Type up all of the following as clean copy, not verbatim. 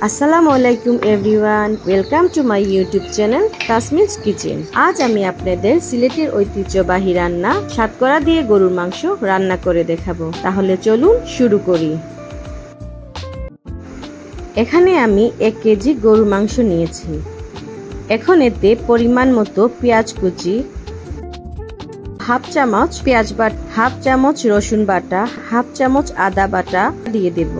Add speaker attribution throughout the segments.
Speaker 1: আসসালামু আলাইকুম everyone, welcome to my YouTube channel Tasmin's kitchen. আজ আমি আপনাদের সিলেটের ঐতিহ্যবাহী রান্না সাতকরা দিয়ে গরুর মাংস রান্না করে দেখাবো। তাহলে চলুন শুরু করি। এখানে আমি 1 কেজি গরুর মাংস নিয়েছি। এখন এতে পরিমাণ মতো পেঁয়াজ কুচি, হাফ চামচ পেঁয়াজ বাটা, হাফ চামচ রসুন বাটা, হাফ চামচ আদা বাটা দিয়ে দেব।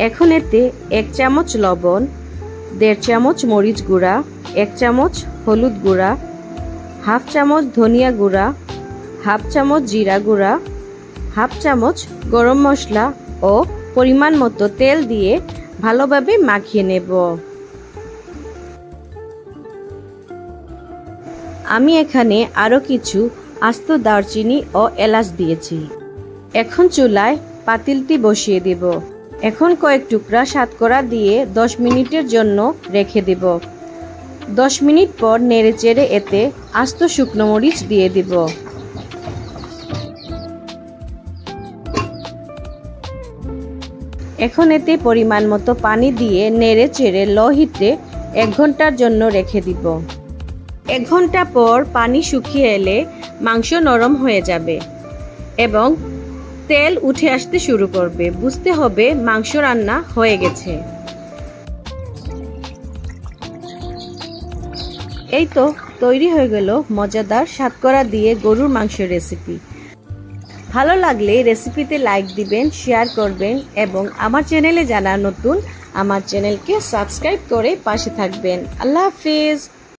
Speaker 1: এখন এতে 1 চামচ লবণ, 1.5 চামচ মরিচ গুঁড়া, 1 চামচ হলুদ গুঁড়া, হাফ চামচ ধনিয়া গুঁড়া, হাফ চামচ জিরা গুঁড়া, হাফ চামচ গরম মশলা ও পরিমাণ মতো তেল দিয়ে ভালোভাবে মাখিয়ে নেব। আমি এখানে আরও কিছু আস্ত দারচিনি ও এলাচ দিয়েছি। এখন চুলায় পাতিলটি বসিয়ে দেব। এখন কয়েক টুকরা সাতকরা দিয়ে 10 মিনিটের জন্য রেখে দেব। 10 মিনিট পর নেড়েচেড়ে এতে আস্ত শুকনো মরিচ দিয়ে দেব। এখন এতে পরিমাণ মতো পানি দিয়ে নেড়েচেড়ে লো হিটে 1 ঘন্টার জন্য রেখে দিব। 1 ঘন্টা পর পানি শুকিয়ে এলে মাংস নরম হয়ে যাবে এবং তেল উঠে আসতে শুরু করবে। বুঝতে হবে মাংস রান্না হয়ে গেছে। এই তো তৈরি হয়ে গেল মজাদার সাতকরা দিয়ে গরুর মাংস রেসিপি। ভালো লাগলে রেসিপিতে লাইক দিবেন, শেয়ার করবেন এবং আমার চ্যানেলে যারা নতুন আমার চ্যানেলকে সাবস্ক্রাইব করে পাশে থাকবেন। আল্লাহ হাফেজ।